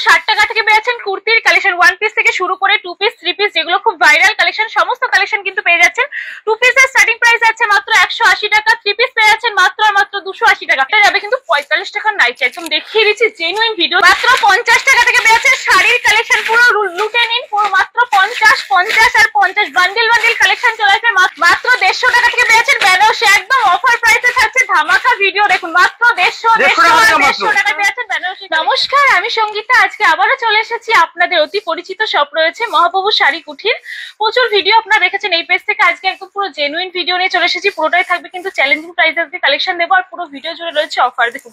60 টাকা থেকে পেয়ে যাচ্ছেন কুর্তির কালেকশন, ওয়ান পিস থেকে শুরু করে 2 পিস 3 পিস যেগুলো খুব ভাইরাল কালেকশন, সমস্ত কালেকশন কিন্তু পেয়ে যাচ্ছেন। 2 পিসের স্টার্টিং প্রাইস আছে মাত্র 180 টাকা, 3 পিস পেয়ে যাচ্ছেন মাত্র 280 টাকা। এটা যাবে কিন্তু 45 টাকার নাইটি, একদম দেখিয়ে দিচ্ছি জেনুইন ভিডিও। মাত্র 50 টাকা থেকে পেয়ে যাচ্ছেন শাড়ির কালেকশন, পুরো লুটে নিন, পুরো মাত্র 50 আর 50 বান্ডিল কালেকশন চলে আসবে। মাত্র 150 টাকা থেকে পেয়ে যাচ্ছেন বেনারসি, একদম অফার প্রাইসে থাকছে ধামাকা ভিডিও। দেখুন মাত্র 150 টাকা পেয়ে যাচ্ছেন বেনারসি। নমস্কার, আমি সঙ্গীতা। আজকে আবারও চলে এসেছি আপনাদের অতি পরিচিত শপ রয়েছে মহাপ্রভু শাড়ি কুঠির। প্রচুর ভিডিও আপনারা দেখেছেন এই পেজ থেকে, আজকে একদম পুরো জেনুইন ভিডিও নিয়ে চলে এসেছি। পুরোটাই থাকবে কিন্তু চ্যালেঞ্জিং প্রাইস আজকে কালেকশন দেবো, আর পুরো ভিডিও জুড়ে রয়েছে অফার। দেখুন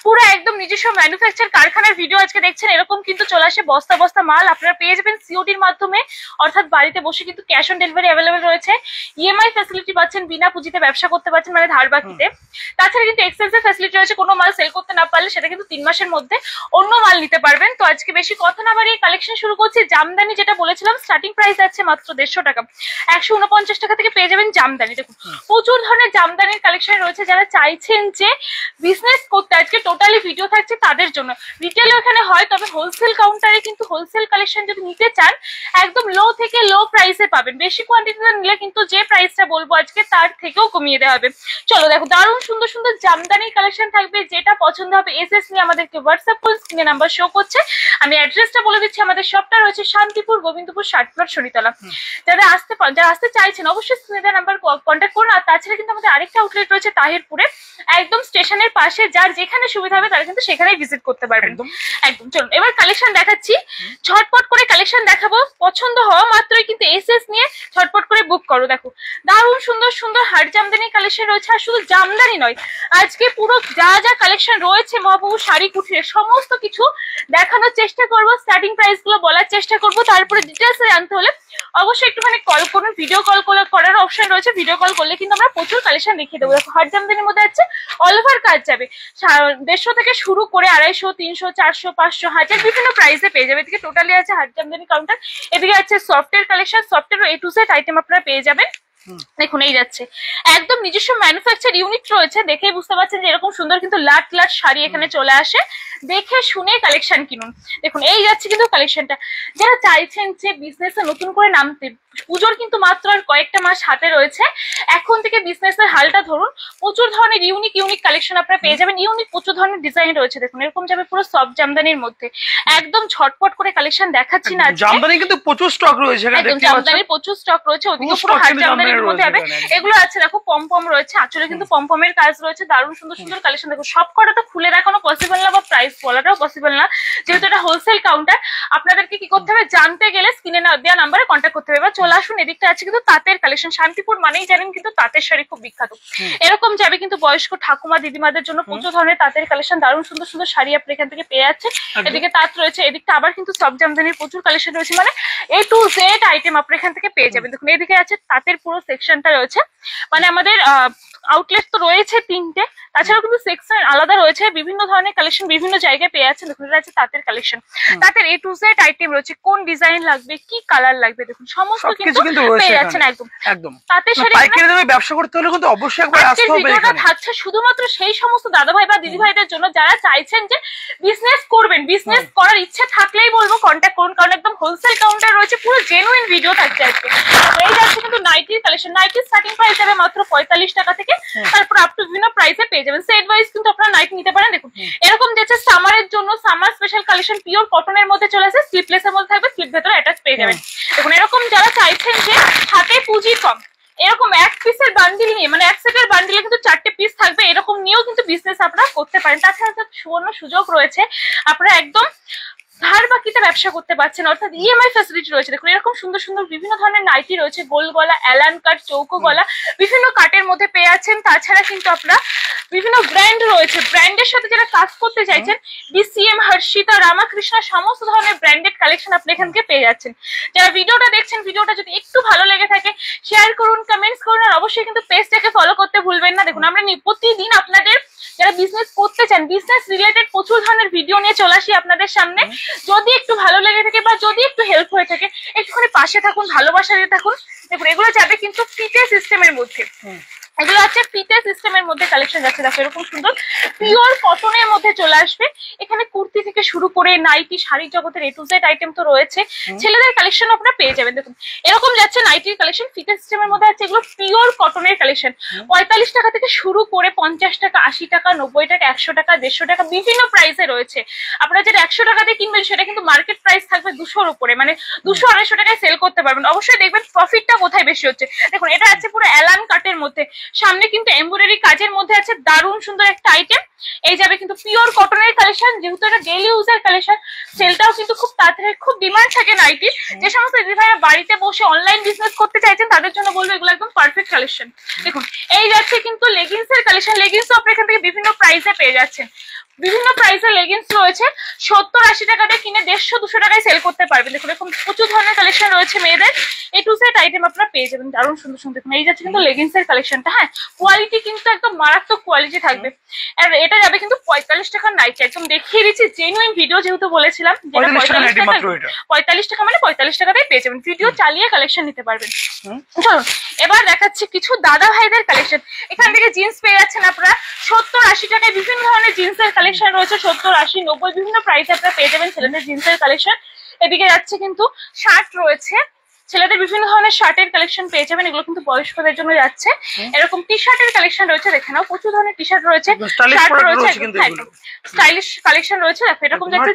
পুরো একদম নিজস্ব ম্যানুফ্যাকচার কারখানার ভিডিও আজকে দেখছেন। এরকম কিন্তু চলে আসে বস্তা বস্তা মাল, আপনারা পেয়ে যাবেন সিওডির মাধ্যমে, অর্থাৎ বাড়িতে বসে কিন্তু ক্যাশ অন ডেলিভারি অ্যাভেলেবেল রয়েছে। ইএমআই ফ্যাসিলিটি পাচ্ছেন, বিনা পুঁজিতে ব্যবসা করতে পারছেন, মানে ধার বাকিতে। তাছাড়া কিন্তু এক্সচেঞ্জের ফ্যাসিলিটি রয়েছে, কোনো মাল সেল করতে না পারলে সেটা কিন্তু 3 মাসের মধ্যে অন্য মাল নিতে পারবেন। তো আজকে বেশি কথা না বাড়িয়ে কালেকশন শুরু করছি। জামদানি যেটা বলেছিলাম স্টার্টিং প্রাইস আছে মাত্র 150 টাকা, 149 টাকা থেকে পেয়ে যাবেন জামদানি। দেখুন প্রচুর ধরনের জামদানির কালেকশন রয়েছে। যারা চাইছেন যে বিজনেস করতে, আজকে টোটালি ভিডিও থাকছে তাদের জন্য। রিটেল এখানে হয়, তবে হোলসেল কাউন্টারে কিন্তু হোলসেল কালেকশন যদি নিতে চান একদম লো থেকে লো প্রাইসে পাবেন। বেশি কোয়ান্টিটিতে নিলে কিন্তু যে প্রাইসটা বলবো আজকে তার থেকেও কমিয়ে দেওয়া হবে। চলো দেখো দারুণ সুন্দর সুন্দর জামদানির কালেকশন থাকবে, যেটা পছন্দ হবে এসএস নিয়ে আমাদেরকে হোয়াটসঅ্যাপ করুন, স্ক্রিনে নাম্বার শো করছে। আমি অ্যাড্রেসটা বলে দিচ্ছি, আমাদের শপটা রয়েছে শান্তিপুর গোবিন্দপুর 60 প্লট শনিতলা। যারা আসতে চাইছেন অবশ্যই স্ক্রিনে নাম্বার কন্ট্যাক্ট করুন। আর তাছাড়া কিন্তু আমাদের আরেকটা আউটলেট রয়েছে তাহিরপুরে, একদম স্টেশনের পাশে, যার যেখানে সুবিধা হবে তারা কিন্তু সেখানেই ভিজিট করতে পারবেন। একদম চলুন এবার কালেকশন দেখাচ্ছি, ঝটপট করে কালেকশন দেখাবো। পছন্দ হওয়া মাত্রই কিন্তু এসএস নিয়ে ঝটপট করে বুক করো। দেখো দারুণ সুন্দর সুন্দর হাট জামদানি কালেকশন রয়েছে। আর শুধু জামদানি নয়, আজকে পুরো যা যা কালেকশন রয়েছে মহাপ্রভু শাড়ি কুঠিরে সমস্ত কিছু দেখানোর চেষ্টা করবো, স্টার্টিং প্রাইস গুলো বলার চেষ্টা করবো। তারপরে ডিটেলস জানতে হলে অবশ্যই একটুখানি কল করুন, ভিডিও কল করার অপশন রয়েছে। ভিডিও কল করলে কিন্তু আমরা প্রচুর কালেকশন দেখিয়ে দেবো। দেখো হাট জামদানির মধ্যে আছে অল ওভার কাজ যাবে, 150 থেকে শুরু করে 250, 300, 400, 500, 1000 বিভিন্ন প্রাইসে পেয়ে যাবে। এদিকে টোটালি আছে হাট জামদানি কাউন্টার, এদিকে আছে সফটের কালেকশন, সফটের A to Z আইটেম আপনারা পেয়ে যাবেন। দেখুন এই যাচ্ছে একদম নিজস্ব ম্যানুফ্যাকচার ইউনিট রয়েছে, দেখেই বুঝতে পারছেন যে এরকম সুন্দর কিন্তু লাট লাট শাড়ি এখানে চলে আসে। দেখে শুনে কালেকশন কিনুন। দেখুন এই যাচ্ছে কিন্তু কালেকশনটা। যারা চাইছেন যে বিজনেসে নতুন করে নামতে, পুজোর কিন্তু মাত্র আর কয়েকটা মাস হাতে রয়েছে, এখন থেকে বিজনেসের হালটা ধরুন। প্রচুর ধরনের ইউনিক কালেকশন আপনারা পেয়ে যাবেন। প্রচুর ধরনের ডিজাইন রয়েছে। দেখুন এরকম যাবে পুরো সফট জামদানির মধ্যে, একদম ঝটপট করে কালেকশন দেখাচ্ছি না। জামদানি কিন্তু প্রচুর স্টক রয়েছে, একদম জামদানির প্রচুর স্টক রয়েছে। ওদিকে পুরো হাট জামদানির মধ্যে হবে। এগুলো আছে দেখো পমপম রয়েছে, আঁচলে কিন্তু পমপমের কাজ রয়েছে। দারুণ সুন্দর সুন্দর কালেকশন। দেখো সব কটা তো খুলে দেখানো পসিবল না, বা প্রাইস বলাটাও পসিবল না, যেহেতু এটা হোলসেল কাউন্টার। আপনাদেরকে কি করতে হবে, জানতে গেলে স্ক্রিনে দেওয়া নাম্বারে কন্ট্যাক্ট করতে হবে। এবার চলে আসুন, এদিকটা আছে কিন্তু তাঁতের কালেকশন। শান্তিপুর মানেই জানেন কিন্তু তাঁতের শাড়ি খুব বিখ্যাত। এরকম যাবে কিন্তু বয়স্ক ঠাকুমা দিদিমাদের জন্য প্রচুর ধরনের তাঁতের কালেকশন, দারুণ সুন্দর সুন্দর শাড়ি আপনি এখান থেকে পেয়ে যাচ্ছেন। এদিকে তাঁত রয়েছে, এদিকটা আবার কিন্তু সব জামদানির প্রচুর কালেকশন রয়েছে, মানে A to Z আইটেম আপনি এখান থেকে পেয়ে যাবেন। দেখুন এদিকে আছে তাঁতের পুরো সেকশনটা রয়েছে, মানে আমাদের আউটলেট তো রয়েছে 3টে, তাছাড়াও কিন্তু সেকশন আলাদা রয়েছে। বিভিন্ন ধরনের কালেকশন বিভিন্ন জায়গায় পেয়ে যাচ্ছেন। দেখুন এটা আছে তাঁতের কালেকশন, তাঁতের A to Z আইটেম রয়েছে। কোন ডিজাইন লাগবে, কি কালার লাগবে, দেখুন সমস্ত কিন্তু পেয়ে যাচ্ছেন। একদম তাঁতের শাড়ি পাইকারি দামে ব্যবসা করতে হলে কিন্তু অবশ্যই একবার আসতে হবে। ভিডিওটা থাকছে শুধুমাত্র সেই সমস্ত দাদাভাই বা দিদিভাইদের জন্য যারা চাইছেন যে বিজনেস করবেন, বিজনেস করার ইচ্ছে থাকলেই বলবো কন্ট্যাক্ট করুন, কারণ একদম হোলসেল কাউন্টার রয়েছে, পুরো জেনুইন ভিডিও থাকছে আজকে। এই যাচ্ছে কিন্তু নাইটির কালেকশন। নাইটির স্টার্টিং প্রাইস যাবে মাত্র 45 টাকা থেকে, তারপর আপ টু বিভিন্ন প্রাইসে পেয়ে যাবেন। সেট ওয়াইজ কিন্তু আপনারা নাইট নিতে পারেন। দেখুন এরকম যাচ্ছে সামারের জন্য, সামার স্পেশাল কালেকশন পিওর কটনের মধ্যে চলে আসে, স্লিপলেসের মধ্যে থাকবে, স্লিপ ভেতরে অ্যাটাচ পেয়ে যাবেন। দেখুন এরকম যারা চাইছেন যে হাতে পুঁজি কম, এরকম এক পিসের বান্ডিল নিয়ে, মানে এক সেটের বান্ডিলে কিন্তু 4টে পিস থাকবে, এরকম নিয়েও কিন্তু বিজনেস আপনারা করতে পারেন। তাছাড়া সুবর্ণ সুযোগ রয়েছে, আপনারা একদম ধার বাকিতে ব্যবসা করতে পারছেন, অর্থাৎ ইএমআই ফ্যাসিলিটি রয়েছে। দেখুন এরকম সুন্দর সুন্দর বিভিন্ন ধরনের নাইটি রয়েছে, গোল গলা, অ্যালান কাট, চৌকো গলা, বিভিন্ন কাটের মধ্যে পেয়ে যাচ্ছেন। তাছাড়া কিন্তু আপনারা বিভিন্ন ব্র্যান্ড রয়েছে, ব্র্যান্ডের সাথে যারা কাজ করতে চাইছেন, ডিসিএম, হর্ষিতা, রামাকৃষ্ণা, সমস্ত ধরনের ব্র্যান্ডেড কালেকশন আপনি এখান থেকে পেয়ে যাচ্ছেন। যারা ভিডিওটা দেখছেন, ভিডিওটা যদি একটু ভালো লেগে থাকে শেয়ার করুন, কমেন্টস করুন, আর অবশ্যই কিন্তু পেজটাকে ফলো করতে ভুলবেন না। দেখুন আমরা প্রতিদিন আপনাদের যারা বিজনেস করতে চান, বিজনেস রিলেটেড প্রচুর ধরনের ভিডিও নিয়ে চলে আসি আপনাদের সামনে। যদি একটু ভালো লেগে থাকে বা যদি একটু হেল্প হয়ে থাকে, একটুখানি পাশে থাকুন, ভালোবাসা দিয়ে থাকুন। দেখুন এগুলো যাবে কিন্তু ফিতে সিস্টেমের মধ্যে, এগুলো হচ্ছে ফিতে সিস্টেমের মধ্যে কালেকশন যাচ্ছে, দেখো এরকম সুন্দর পিওর কটনের মধ্যে চলে আসবে। এখানে কুর্তি থেকে শুরু করে নাইটি, শাড়ি জগতের এ টু জেড আইটেম তো রয়েছে, ছেলেদের কালেকশন আপনারা পেয়ে যাবেন। দেখুন এরকম যাচ্ছে নাইটির কালেকশন ফিতে সিস্টেমের মধ্যে আছে, এগুলো পিওর কটনের কালেকশন। 45 টাকা থেকে শুরু করে 50 টাকা, 80 টাকা, 90 টাকা, 100 টাকা, 150 টাকা, বিভিন্ন প্রাইসে রয়েছে। আপনারা যেটা 100 টাকা দিয়ে কিনবেন সেটা কিন্তু মার্কেট প্রাইস থাকবে 200-র উপরে, মানে 200-250 টাকায় সেল করতে পারবেন। অবশ্যই দেখবেন প্রফিটটা কোথায় বেশি হচ্ছে। দেখুন এটা আছে পুরো অ্যালান কাটের মধ্যে, সামনে কিন্তু এমব্রয়ডারি কাজের মধ্যে আছে, দারুণ সুন্দর একটা আইটেম। এই যাবে কিন্তু পিওর কটনের কালেকশন, যেহেতু এটা ডেইলি ইউজের কালেকশন, সেলটাও কিন্তু খুব তাড়াতাড়ি, খুব ডিমান্ড থাকে নাইটির। যে সমস্ত দিদি ভাইরা বাড়িতে বসে অনলাইন বিজনেস করতে চাইছেন তাদের জন্য বলবো এগুলো একদম পারফেক্ট কালেকশন। দেখুন এই যাচ্ছে কিন্তু লেগিংস এর কালেকশন, লেগিংস আপনারা এখান থেকে বিভিন্ন প্রাইসে পেয়ে যাচ্ছেন। বিভিন্ন প্রাইসের লেগিংস রয়েছে, 70-80 টাকা দিয়ে কিনে 150-200 টাকায় সেল করতে পারবেন। দেখুন এরকম প্রচুর ধরনের কালেকশন রয়েছে মেয়েদের, এ টু জেড আইটেম আপনারা পেয়ে যাবেন দারুণ সুন্দর সুন্দর। দেখুন এই যাচ্ছে কিন্তু লেগিংস এর কালেকশনটা, হ্যাঁ কোয়ালিটি কিন্তু একদম মারাত্মক কোয়ালিটি থাকবে। আর এটা যাবে কিন্তু 45 টাকার নাইটি, একদম দেখিয়ে দিচ্ছি জেনুইন ভিডিও, যেহেতু বলেছিলাম যেটা 45 টাকা, মানে 45 টাকাতেই পেয়ে যাবেন। ভিডিও চালিয়ে কালেকশন নিতে পারবেন। চলুন এবার দেখাচ্ছি কিছু দাদা ভাইদের কালেকশন। এখান থেকে জিন্স পেয়ে যাচ্ছেন আপনারা 70-80 টাকায়, বিভিন্ন ধরনের জিন্সের কালেকশন রয়েছে, 70-80-90 বিভিন্ন প্রাইসে আপনারা পেয়ে যাবেন ছেলেদের জিন্সের কালেকশন। এদিকে যাচ্ছে কিন্তু শার্ট রয়েছে, ছেলেদের বিভিন্ন ধরনের শার্টের কালেকশন পেয়ে যাবেন, এগুলো কিন্তু বয়স্কদের জন্য যাচ্ছে। এরকম টি শার্টের কালেকশন রয়েছে, দেখে নাও প্রচুর ধরনের টি শার্ট রয়েছে, শার্ট রয়েছে, স্টাইলিশ কালেকশন রয়েছে। দেখো এরকম যাচ্ছে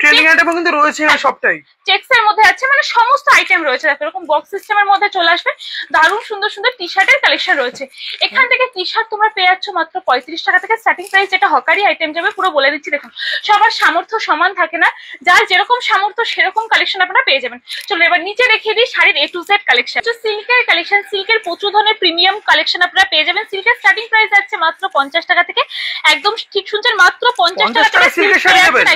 সবটাই চেক্স এর মধ্যে আছে, মানে সমস্ত আইটেম রয়েছে। দেখো এরকম বক্স সিস্টেমের মধ্যে চলে আসবে, দারুণ সুন্দর সুন্দর টি শার্টের কালেকশন রয়েছে। এখান থেকে টি শার্ট তোমরা পেয়ে যাচ্ছ মাত্র 35 টাকা থেকে স্টার্টিং প্রাইস, যেটা হকারি আইটেম যাবে পুরো বলে দিচ্ছি। দেখুন সবার সামর্থ্য সমান থাকে না, যার যেরকম সামর্থ্য সেরকম কালেকশন আপনারা পেয়ে যাবেন। চলো এবার নিচে দেখিয়ে দিই শাড়ির এ টু জেড কালেকশন। সিল্কের কালেকশন, সিল্কের প্রচুর ধরনের প্রিমিয়াম কালেকশন আপনারা পেয়ে যাবেন। সিল্কের স্টার্টিং প্রাইস যাচ্ছে মাত্র 50 টাকা থেকে, একদম ঠিক শুনছেন মাত্র 50 টাকা থেকে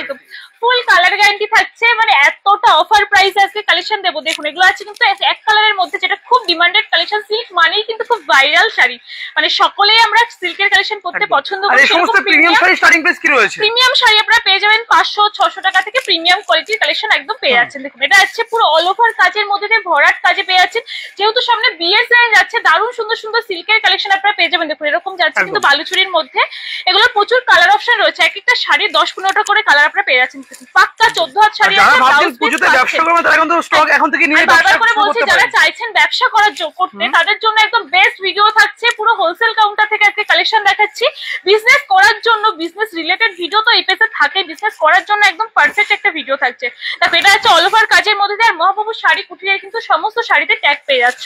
একদম ফুল কালার গ্যারান্টি থাকছে, মানে এতটা অফার প্রাইস আজকে কালেকশন দেবো। দেখুন এগুলো আছে কিন্তু এক কালারের মধ্যে, যেটা খুব ডিমান্ডেড কালেকশন। সিল্ক মানেই কিন্তু খুব ভাইরাল শাড়ি, মানে সকলেই আমরা সিল্কের কালেকশন করতে পছন্দ করি। প্রিমিয়াম শাড়ি আপনারা পেয়ে যাবেন 500-600 টাকা থেকে, প্রিমিয়াম কোয়ালিটির কালেকশন একদম পেয়ে যাচ্ছেন। দেখুন এটা আছে পুরো অল ওভার কাজের মধ্যে দিয়ে ভরাট কাজে পেয়ে যাচ্ছেন, যেহেতু সামনে বিয়ের সিজন যাচ্ছে, দারুণ সুন্দর সুন্দর সিল্কের কালেকশন আপনারা পেয়ে যাবেন। দেখুন এরকম যাচ্ছে কিন্তু বালুচুরির মধ্যে, এগুলোর প্রচুর কালার অপশন রয়েছে, এক একটা শাড়ি 10-15টা করে কালার আপনারা পেয়ে যাচ্ছেন। পাক্কা 14 হাত শাড়ি আছে, বারবার করে বলছি যারা চাইছেন ব্যবসা করতে তাদের জন্য একদম বেস্ট ভিডিও থাকছে। পুরো হোলসেল কাউন্টার থেকে আজকে কালেকশন দেখাচ্ছি। বিজনেস করার জন্য, বিজনেস রিলেটেড ভিডিও তো এই পেজে থাকে, বিজনেস করার জন্য একদম পারফেক্ট একটা ভিডিও থাকছে। দেখো এটা হচ্ছে অল ওভার কাজের মধ্যে দিয়ে, আর মহাপ্রভু শাড়ি কুটিরের কিন্তু সমস্ত শাড়িতে ট্যাগ পেয়ে যাচ্ছ,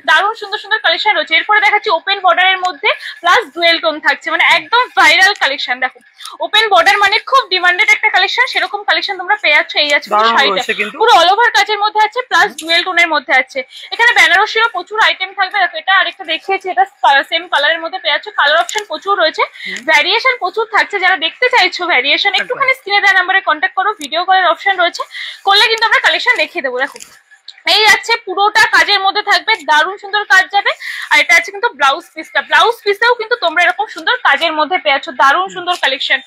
দারুণ সুন্দর সুন্দর কালেকশন রয়েছে। এরপরে দেখাচ্ছি ওপেন বর্ডারের মধ্যে প্লাস ডুয়েল টোন থাকছে, মানে একদম ভাইরাল কালেকশন। দেখো ওপেন বর্ডার মানে খুব ডিমান্ডেড একটা কালেকশন, সেরকম কালেকশন তোমরা পেয়ে যাচ্ছ। এই আছে শাড়িটা পুরো অল ওভার কাজের মধ্যে আছে, প্লাস ডুয়েল টোনের মধ্যে আছে। এখানে বেনারসিরও প্রচুর আইটেম থাকবে। দেখো এটা আরেকটা দেখিয়েছি, এটা সেম কালারের মধ্যে পেয়ে যাচ্ছ, কালার অপশন প্রচুর রয়েছে, ভ্যারিয়েশন প্রচুর থাকছে। যারা দেখতে চাইছো ভ্যারিয়েশন, একটুখানি স্ক্রিনে দেওয়া নাম্বারে কন্ট্যাক্ট করো, ভিডিও কলের অপশন রয়েছে, করলে কিন্তু আমরা কালেকশন দেখিয়ে দেবো। দেখো এই যাচ্ছে পুরোটা কাজের মধ্যে থাকবে, দারুণ সুন্দর কাজ যাবে। আর এটা আছে কিন্তু ব্লাউজ পিসটা, ব্লাউজ পিসেও কিন্তু তোমরা এরকম সুন্দর কাজের মধ্যে পেয়ে যাচ্ছ, দারুণ সুন্দর কালেকশন।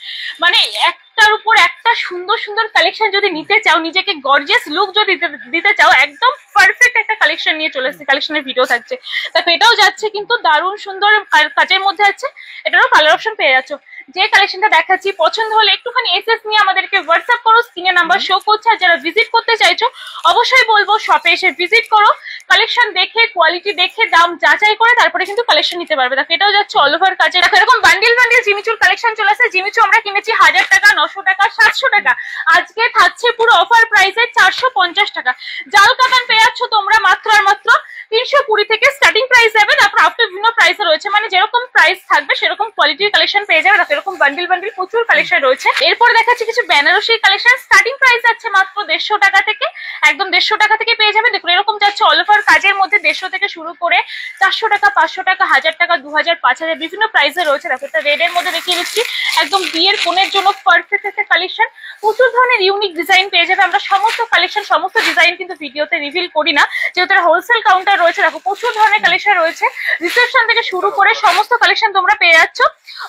মানে একটার উপর একটা সুন্দর সুন্দর কালেকশন যদি নিতে চাও, নিজেকে গর্জিয়াস লুক যদি দিতে চাও, একদম পারফেক্ট একটা কালেকশন নিয়ে চলে এসেছে। কালেকশনের ভিডিও থাকছে, দেখো এটাও যাচ্ছে কিন্তু দারুণ সুন্দর কাজের মধ্যে আছে, এটারও কালার অপশন পেয়ে যাচ্ছ। যে কালেকশনটা দেখাচ্ছি পছন্দ হলে একটুখানি এসএস নিয়ে আমাদেরকে হোয়াটসঅ্যাপ করো, স্ক্রিনে নাম্বার শো করছে। আর যারা ভিজিট করতে চাইছো অবশ্যই বলবো শপে এসে ভিজিট করো, কালেকশন দেখে, কোয়ালিটি দেখে, দাম যাচাই করে তারপরে কিন্তু কালেকশন নিতে পারবে। দেখো এটাও যাচ্ছে অল ওভার কাজে। দেখো এরকম বান্ডিল বান্ডিল জিমিচুর কালেকশন চলে আসে। জিমিচু আমরা কিনেছি 1000 টাকা, 900 টাকা, 700 টাকা, আজকে থাকছে পুরো অফার প্রাইসে 450 টাকা। জাল কাতান পেয়ে যাচ্ছ তোমরা মাত্র আর মাত্র 320 থেকে স্টার্টিং প্রাইস যাবে, তারপর আপ টু বিভিন্ন প্রাইসে রয়েছে, মানে যেরকম প্রাইস থাকবে সেরকম কোয়ালিটির কালেকশন পেয়ে যাবে। এরকম বান্ডিল বান্ডিল প্রচুর কালেকশন রয়েছে। এরপর দেখাচ্ছি কিছু বেনারসি কালেকশন, স্টার্টিং প্রাইস যাচ্ছে মাত্র 150 টাকা থেকে, একদম 150 টাকা থেকে পেয়ে যাবে। দেখুন এরকম যাচ্ছে অল ওভার কাজের মধ্যে, 150 থেকে শুরু করে 400 টাকা, 500 টাকা, 1000 টাকা, 2000, 5000 বিভিন্ন প্রাইসে রয়েছে। দেখো এটা রেড এর মধ্যে দেখিয়ে দিচ্ছি, একদম বিয়ের কোণের জন্য পারফেক্ট একটা কালেকশন। প্রচুর ধরনের ইউনিক ডিজাইন পেয়ে যাবে। আমরা সমস্ত কালেকশন, সমস্ত ডিজাইন কিন্তু ভিডিওতে রিভিল করি না, যেহেতু হোলসেল কাউন্টার রয়েছে। দেখো প্রচুর ধরনের কালেকশন রয়েছে, রিসেপশন থেকে শুরু করে সমস্ত কালেকশন তোমরা পেয়ে যাচ্ছ।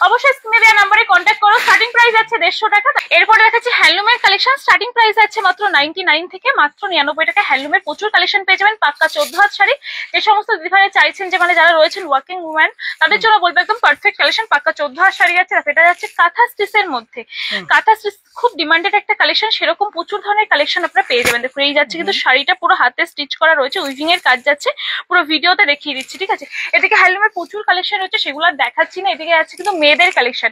অবশ্যই স্ক্রিনে দেওয়া নাম্বারে কন্ট্যাক্ট করো। স্টার্টিং প্রাইস আছে 150 টাকা। এরপরে দেখাচ্ছি হ্যান্ডলুমের কালেকশন। স্টার্টিং প্রাইস আছে মাত্র 99 থেকে মাত্র 99 টাকা। হ্যান্ডলুমের প্রচুর কালেকশন পেয়ে যাবেন। পাক্কা 14 হাত শাড়ি। যে সমস্ত দিদিভাইরা চাইছেন যে মানে যারা রয়েছেন ওয়ার্কিং উম্যান তাদের জন্য বলবো একদম পারফেক্ট কালেকশন। পাক্কা 14 হাত শাড়ি আছে। এটা যাচ্ছে কাঁথা স্টিচের মধ্যে। কাঁথা স্টিচ খুব ডিমান্ডেড একটা কালেকশন, সেরকম প্রচুর ধরনের কালেকশন আপনারা পেয়ে যাবেন। দেখুন এই যাচ্ছে কিন্তু শাড়িটা পুরো হাতে স্টিচ করা রয়েছে, উইভিং এর কাজ যাচ্ছে, পুরো ভিডিওতে দেখিয়ে দিচ্ছি, ঠিক আছে। এদিকে হ্যান্ডলুমের প্রচুর কালেকশন রয়েছে, সেগুলো আর দেখাচ্ছি না। এদিকে আছে কিন্তু মেয়েদের কালেকশন,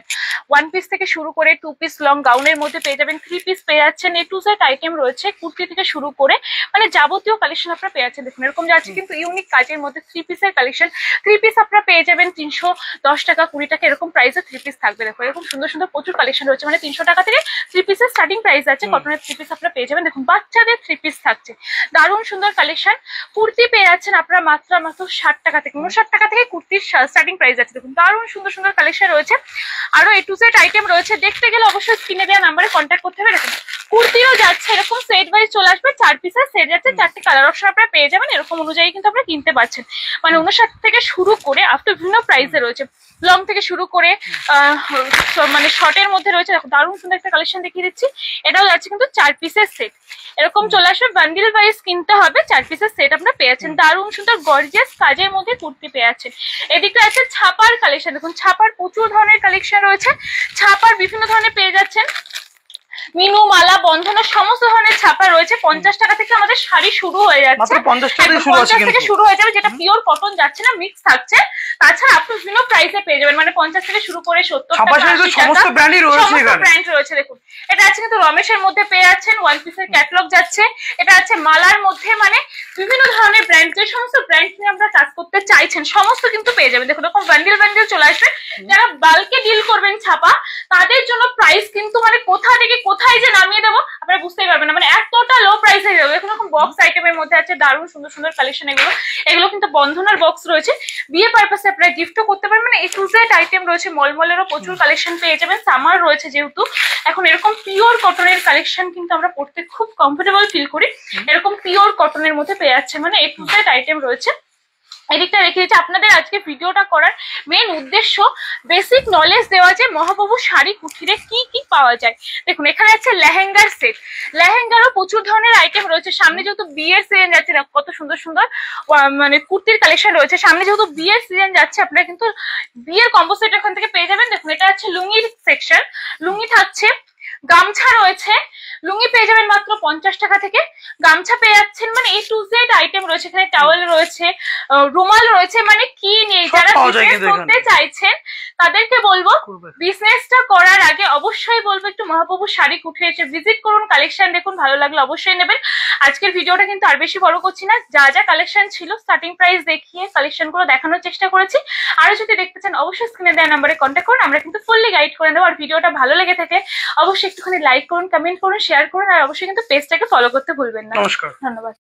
1 পিস থেকে শুরু করে 2 পিস লং গাউনের মধ্যে পেয়ে যাবেন, 3 পিস পেয়ে যাচ্ছেন, A to Z আইটেম রয়েছে, কুর্তি থেকে শুরু করে মানে যাবতীয় কালেকশন আপনারা পেয়ে যাচ্ছেন। দেখুন এরকম যাচ্ছে কিন্তু ইউনিক কাজের মধ্যে 3 পিসের কালেকশন। 3 পিস আপনারা পেয়ে যাবেন 310 টাকা 20 টাকা এরকম প্রাইসে 3 পিস থাকবে। দেখো এরকম সুন্দর সুন্দর প্রচুর কালেকশন রয়েছে, মানে 300 টাকা থেকে 3 পিসের স্টার্টিং প্রাইস আছে। কটনের 3 পিস আপনারা পেয়ে যাবেন। দেখুন বাচ্চাদের 3 পিস থাকছে, দারুণ সুন্দর কালেকশন। কুর্তি পেয়ে যাচ্ছেন আপনারা মাত্র 60 টাকা থেকে 59 টাকা থেকে কুর্তির স্টার্টিং প্রাইস আছে। দেখুন দারুণ সুন্দর সুন্দর কালেকশন রয়েছে, আরো A to Z আইটেম রয়েছে। দেখতে গেলে অবশ্যই স্ক্রিনে দেওয়া নাম্বারে কন্ট্যাক্ট করতে হবে। দেখুন কুর্তিও যাচ্ছে এরকম সেট ওয়াইজ চলে আসবে, 4 পিসের সেট যাচ্ছে, 4টে কালার অপশন আপনারা পেয়ে যাবেন। এরকম অনুযায়ী কিন্তু আপনারা কিনতে পারছেন, মানে 59 থেকে শুরু করে আপ টু বিভিন্ন প্রাইসে রয়েছে, লং থেকে শুরু করে মানে শর্টের মধ্যে রয়েছে। দেখো দারুণ সুন্দর একটা কালেকশন দেখিয়ে দিচ্ছি। এটাও যাচ্ছে কিন্তু 4 পিসের সেট, এরকম চলে আসবে, বান্ডিল ওয়াইজ কিনতে হবে। 4 পিসের সেট আপনারা পেয়ে যাচ্ছেন, দারুণ সুন্দর গর্জিয়াস কাজের মধ্যে কুর্তি পেয়ে যাচ্ছেন। এদিকে আছে ছাপার কালেকশন। দেখুন ছাপার প্রচুর ধরনের কালেকশন রয়েছে, ছাপার বিভিন্ন ধরনের পেয়ে যাচ্ছেন, মিনু মালা বন্ধন সমস্ত ধরনের ছাপা রয়েছে। 50 টাকা থেকে আমাদের শাড়ি শুরু হয়ে যাচ্ছে, 50 থেকে শুরু হয়ে যাবে, যেটা পিওর কটন যাচ্ছে না, মিক্স থাকছে। তাছাড়া আপনি বিভিন্ন প্রাইসে পেয়ে যাবেন, মানে 50 থেকে শুরু করে 70 টাকা, 80 টাকা, সমস্ত ব্র্যান্ডই রয়েছে, সমস্ত ব্র্যান্ড রয়েছে। দেখুন এটা আছে কিন্তু রমেশের মধ্যে পেয়ে যাচ্ছেন, 1 পিসের ক্যাটালগ যাচ্ছে। এটা আছে মালার মধ্যে, মানে বিভিন্ন ধরনের ব্র্যান্ড, যে সমস্ত ব্র্যান্ড নিয়ে আপনারা কাজ করতে চাইছেন সমস্ত কিন্তু পেয়ে যাবেন। দেখুন এরকম বান্ডিল বান্ডিল চলে আসবে। যারা বাল্কে ডিল করবেন ছাপা তাদের জন্য প্রাইস কিন্তু মানে কোথা থেকে কোথায় যে নামিয়ে দেবো আপনারা বুঝতেই পারবেন না, মানে এতটা লো প্রাইসে যাবে। এখন এরকম বক্স আইটেমের মধ্যে আছে দারুণ সুন্দর সুন্দর কালেকশন। এগুলো কিন্তু বন্ধনার বক্স রয়েছে, বিয়ে পারপাসে আপনারা গিফটও করতে পারেন, মানে A to Z আইটেম রয়েছে। মলমলেরও প্রচুর কালেকশন পেয়ে যাবেন, সামার রয়েছে যেহেতু। এখন এরকম পিওর কটনের কালেকশন কিন্তু আমরা পড়তে খুব কমফোর্টেবল ফিল করি, এরকম পিওর কটনের মধ্যে পেয়ে যাচ্ছে, মানে A to Z আইটেম রয়েছে। এদিকটা রেখে দিচ্ছি। আপনাদের আজকে ভিডিওটা করার মেন উদ্দেশ্য বেসিক নলেজ দেওয়া যে মহাপ্রভু শাড়ি কুঠিরে কি কি পাওয়া যায়। দেখুন এখানে আছে লেহেঙ্গার সেট, লেহেঙ্গারও প্রচুর ধরনের আইটেম রয়েছে। সামনে যেহেতু বিয়ের সিজন যাচ্ছে, না কত সুন্দর সুন্দর মানে কুর্তির কালেকশন রয়েছে। সামনে যেহেতু বিয়ের সিজন যাচ্ছে, আপনারা কিন্তু বিয়ের কম্বো সেট এখান থেকে পেয়ে যাবেন। দেখুন এটা আছে লুঙ্গির সেকশন, লুঙ্গি থাকছে, গামছা রয়েছে, লুঙ্গি পেয়ে যাবেন মাত্র 50 টাকা থেকে, গামছা পেয়ে যাচ্ছেন, মানে A to Z আইটেম রয়েছে। এখানে টাওয়েল রয়েছে, রুমাল রয়েছে, মানে কি নেই। যারা বিজনেস করতে চাইছেন তাদেরকে বলবো বিজনেসটা করার আগে অবশ্যই বলবো একটু মহাপ্রভু শাড়ি কুঠিরে এসে ভিজিট করুন, কালেকশন দেখুন, ভালো লাগলে অবশ্যই নেবেন। আজকের ভিডিওটা কিন্তু আর বেশি বড় করছি না, যা যা কালেকশন ছিল স্টার্টিং প্রাইস দেখিয়ে কালেকশন গুলো দেখানোর চেষ্টা করেছি। আরো যদি দেখতে চান অবশ্যই স্ক্রিনে দেওয়া নাম্বারে কন্ট্যাক্ট করুন, আমরা কিন্তু ফুললি গাইড করে দেবো। আর ভিডিওটা ভালো লেগে থাকে অবশ্যই একটুখানি লাইক করুন, কমেন্ট করুন, শেয়ার করুন, আর অবশ্যই কিন্তু পেজটাকে ফলো করতে ভুলবেন না। নমস্কার, ধন্যবাদ।